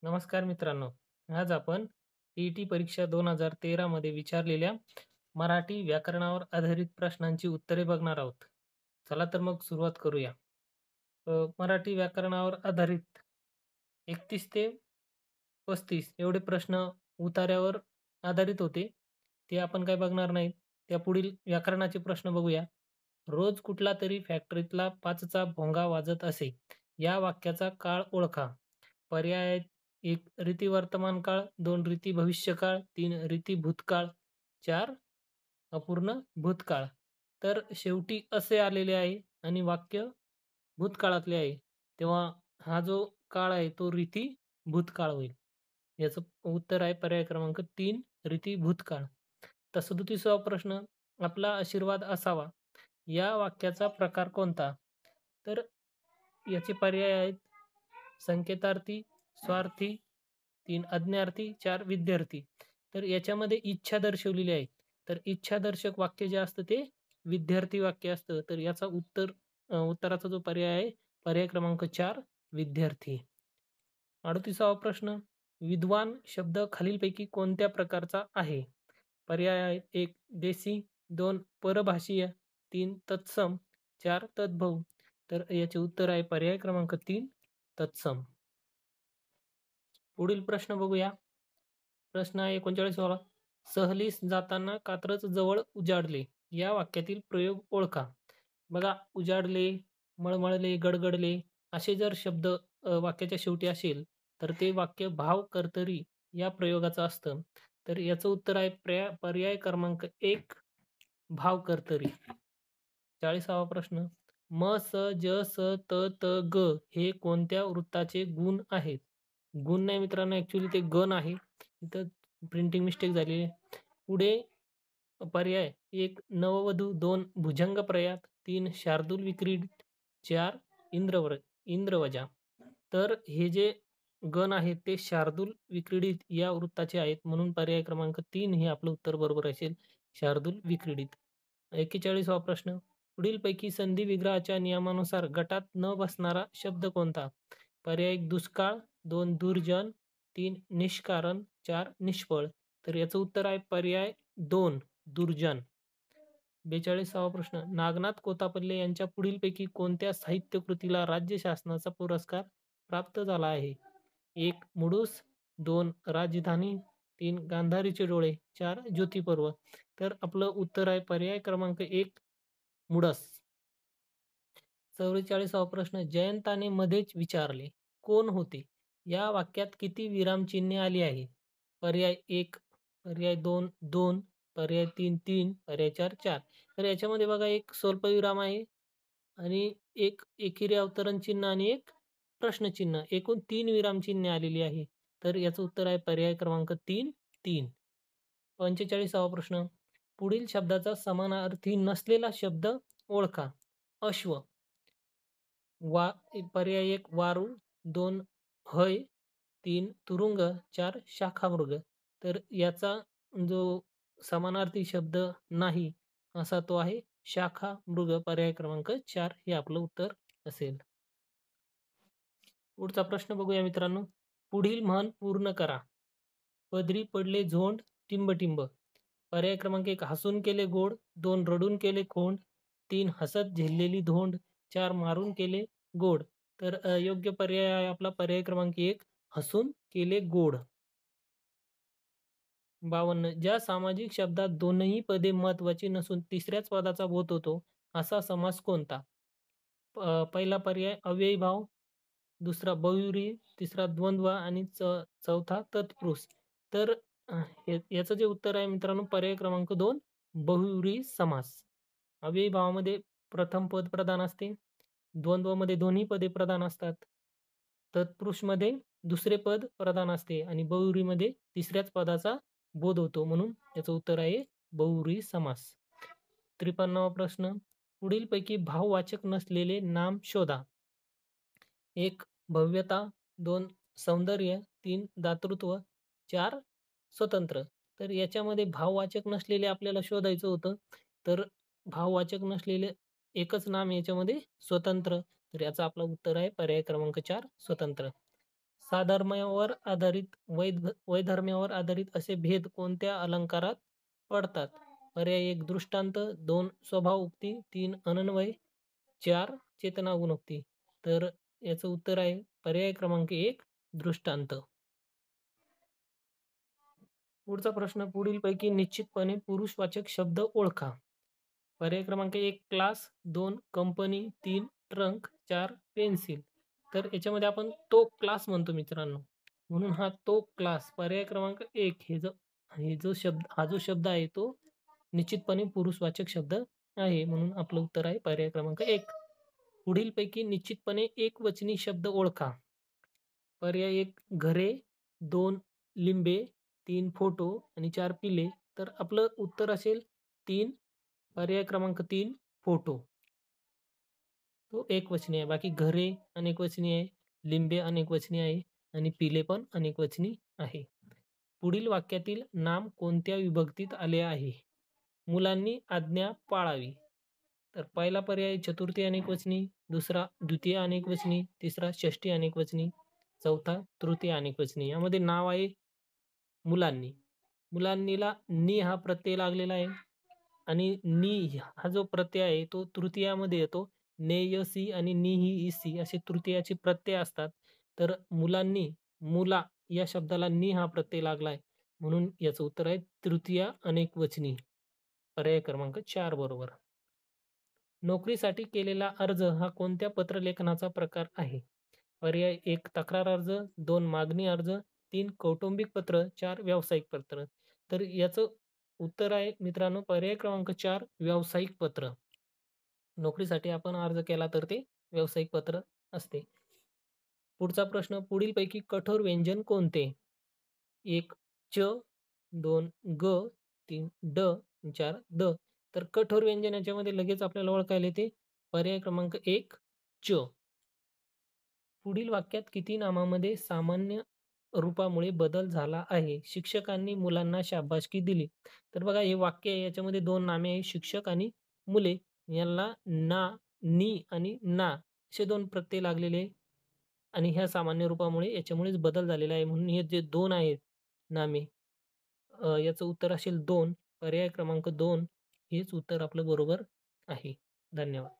नमस्कार मित्रांनो. आज आपण टी परीक्षा 2013 मध्ये विचारलेल्या मराठी व्याकरणावर आधारित प्रश्नांची उत्तरे बघणार आहोत. चला तर मग सुरुवात करूया. मराठी व्याकरणावर आधारित 31 ते 35 एवढे प्रश्न उतार्यावर आधारित होते. ते आपण काय बघणार नाहीत. त्या पुढील व्याकरणाचे प्रश्न बघूया. रोज कुठला तरी फॅक्टरीतला 5चा भोंगा वाजत असे. या वाक्याचा काळ ओळखा. पर्याय आहेत: 1 रीती वर्तमान काळ, 2 रीती भविष्यकाळ, 3 रीती भूतकाळ, 4 अपूर्ण भूतकाळ. तर शेवटी असे आलेले आहे आणि वाक्य भूतकाळातले आहे. तेव्हा हा जो काळ आहे तो रीती भूतकाळ होईल. याचं उत्तर आहे पर्याय क्रमांक 3 रीती भूतकाळ. तर 37वा प्रश्न, आपला आशीर्वाद असावा. या वाक्याचा प्रकार कोणता? तर याचे पर्याय आहेत: संकेतार्थी, स्वार्थी, 3 आज्ञार्थी, 4 विद्यार्थी. तर याच्यामध्ये इच्छा दर्शवलेली आहे. तर इच्छादर्शक वाक्य जे असतं ते विद्यार्थी वाक्य असतं. तर याचा उत्तराचा जो पर्याय आहे, पर्याय क्रमांक 4 विद्यार्थी. 38वा प्रश्न, विद्वान शब्द खालीलपैकी कोणत्या प्रकारचा आहे? पर्याय आहेत: 1 देसी, 2 परभाषीय, 3 तत्सम, 4 तद्भव. तर याचे उत्तर आहे पर्याय क्रमांक 3 तत्सम. पुढील प्रश्न बघूया. प्रश्न आहे 39वा. सहलीस जाताना कात्रज जवळ उजाडले. या वाक्यातील प्रयोग ओळखा. बघा, उजाडले, मळमळले, गडगडले असे जर शब्द वाक्याच्या शेवटी असेल तर ते वाक्य भाव कर्तरी या प्रयोगाचं असतं. तर याचं उत्तर आहे पर्याय क्रमांक 1 भाव कर्तरी. 40वा प्रश्न, म, स, ज, स, त, त, ग हे कोणत्या वृत्ताचे गुण आहेत? गुण नाही मित्रांनो, ॲक्च्युअली ते गण आहे. इथं प्रिंटिंग मिस्टेक झालेली आहे. पुढे पर्याय 1 नववधू, 2 भुजंग प्रयात, 3 शार्दूल विक्रीड, 4 इंद्रवजा. तर हे जे गण आहेत ते शार्दूल विक्रीडित या वृत्ताचे आहेत, म्हणून पर्याय क्रमांक 3 हे आपलं उत्तर बरोबर असेल, शार्दूल विक्रीडित. 41वा प्रश्न, पुढीलपैकी संधी विग्रहाच्या नियमानुसार गटात न बसणारा शब्द कोणता? पर्याय 1 दुष्काळ, 2 दुर्जन, 3 निष्कारण, 4 निष्फळ. तर याचं उत्तर आहे पर्याय 2 दुर्जन. 42वा प्रश्न, नागनाथ कोतापल्ले यांच्या पुढीलपैकी कोणत्या साहित्य कृतीला राज्य शासनाचा पुरस्कार प्राप्त झाला आहे? 1 मुडूस, 2 राजधानी, 3 गांधारीचे डोळे, 4 ज्योतिपर्व. तर आपलं उत्तर आहे पर्याय क्रमांक 1 मुडस. 44वा प्रश्न, जयंताने मध्येच विचारले, कोण होते? या वाक्यात किती विरामचिन्हे आली आहे? पर्याय 1, पर्याय 2 2, पर्याय 3 3, पर्याय 4 4. तर याच्यामध्ये बघा, एक स्वल्पविराम आहे आणि एक एकेरी अवतरण चिन्ह आणि एक प्रश्नचिन्ह, एकूण 3 विरामचिन्हे आलेली आहे. तर याचं उत्तर आहे पर्याय क्रमांक 3 3. 45वा प्रश्न, पुढील शब्दाचा समानार्थी नसलेला शब्द ओळखा. अश्व, वा पर्याय 1 वारू, 2 हय, 3 तुरुंग, 4 शाखामृग. तर याचा जो समानार्थी शब्द नाही असा तो आहे शाखा मृग. पर्याय क्रमांक 4 हे आपलं उत्तर असेल. पुढचा प्रश्न बघूया मित्रांनो. पुढील म्हण पूर्ण करा. पदरी पडले झोंड, टिंब. पर्याय क्रमांक 1 हसून केले गोड, 2 रडून केले खोंड, 3 हसत झेललेली धोंड, 4 मारून केले गोड. तर योग्य पर्याय आहे आपला पर्याय क्रमांक 1 हसून केले गोड. 52, ज्या सामाजिक शब्दात दोनही पदे महत्वाची नसून तिसऱ्याच पदाचा बोध होतो असा समास कोणता? पहिला पर्याय अव्ययी भाव, दुसरा बहुव्रीही, तिसरा द्वंद्व आणि चौथा तत्पुरुष. तर याचं जे उत्तर आहे मित्रांनो पर्याय क्रमांक 2 बहुव्रीही समास. अव्ययी भावामध्ये प्रथम पद प्रधान असते, द्वंद्वमध्ये दोन्ही पदे प्रधान असतात, तत्पुरुषमध्ये दुसरे पद प्रधान असते आणि बहुव्रीहीमध्ये तिसऱ्याच पदाचा बोध होतो, म्हणून याचं उत्तर आहे बहुव्रीही समास. 53वा प्रश्न, पुढीलपैकी भाववाचक नसलेले नाम शोधा. 1 भव्यता, 2 सौंदर्य, 3 दातृत्व, 4 स्वतंत्र. तर याच्यामध्ये भाववाचक नसलेले आपल्याला शोधायचं होतं. तर भाववाचक नसलेले एकच नाम याच्यामध्ये स्वतंत्र. तर याचा आपला उत्तर आहे पर्याय क्रमांक 4 स्वतंत्र. साधर्म्यावर आधारित वैधर्म्यावर आधारित असे भेद कोणत्या अलंकारात पडतात? पर्याय 1 दृष्टांत, 2 स्वभावोक्ती, 3 अनन्वय, 4 चेतना गुणोक्ती. तर याचं उत्तर आहे पर्याय क्रमांक 1 दृष्टांत. पुढचा प्रश्न, पुढीलपैकी निश्चितपणे पुरुषवाचक शब्द ओळखा. पर्याय क्रमांक 1 क्लास, 2 कंपनी, 3 ट्रंक, 4 पेन्सिल. तर याच्यामध्ये आपण तो क्लास म्हणतो मित्रांनो, म्हणून हा तो क्लास पर्याय क्रमांक 1 हा जो शब्द आहे तो निश्चितपणे पुरुषवाचक शब्द आहे, म्हणून आपलं उत्तर आहे पर्याय क्रमांक 1. पुढीलपैकी निश्चितपणे एकवचनी शब्द ओळखा. पर्याय 1 घरे, 2 लिंबे, 3 फोटो आणि 4 पिले. तर आपलं उत्तर असेल 3, पर्याय क्रमांक 3 फोटो. तो एकवचनी आहे. बाकी घरे अनेकवचनी आहे, लिंबे अनेकवचनी आहे आणि पिले पण अनेकवचनी आहे. पुढील वाक्यातील नाम कोणत्या विभक्तीत आले आहे? मुलांनी आज्ञा पाळावी. तर पहिला पर्याय चतुर्थी अनेकवचनी, दुसरा द्वितीय अनेकवचनी, तिसरा षष्ठी अनेकवचनी, चौथा तृतीय अनेकवचनी. यामध्ये नाव आहे मुलांनी. मुलांनीला नी हा प्रत्यय लागलेला आहे आणि नी हा जो प्रत्यय आहे तो तृतीयामध्ये येतो. नेय सी आणि नी ही इसी असे तृतीयाचे प्रत्यय असतात. तर मुलांनी, मुला या शब्दाला नी हा प्रत्यय लागला आहे, म्हणून याचं उत्तर आहे तृतीय अनेकवचनी. पर्याय क्रमांक 4 बरोबर. नोकरीसाठी केलेला अर्ज हा कोणत्या पत्रलेखनाचा प्रकार आहे? पर्याय 1 तक्रार अर्ज, 2 मागणी अर्ज, 3 कौटुंबिक पत्र, 4 व्यावसायिक पत्र. तर याचं उत्तर आहे मित्रांनो पर्याय क्रमांक 4 व्यावसायिक पत्र. नोकरीसाठी आपण अर्ज केला तर ते व्यावसायिक पत्र असते. पुढचा प्रश्न, पुढीलपैकी कठोर व्यंजन कोणते? 1 च, 2 ग, 3 ड, 4 द. तर कठोर व्यंजन याच्यामध्ये लगेच आपल्याला ओळखायला येते पर्याय क्रमांक 1 च. पुढील वाक्यात किती नामामध्ये सामान्य रूपामुळे बदल झाला आहे? शिक्षकांनी मुलांना शाबासकी दिली. तर बघा हे वाक्य आहे, याच्यामध्ये 2 नामे आहे, शिक्षक आणि मुले. यांना ना, नी आणि ना असे 2 प्रत्यय लागलेले आहे आणि ह्या सामान्य रूपामुळे याच्यामुळेच बदल झालेला आहे, म्हणून हे जे 2 आहेत नामे, याचं उत्तर असेल 2, पर्याय क्रमांक 2 हेच उत्तर आपलं बरोबर आहे. धन्यवाद.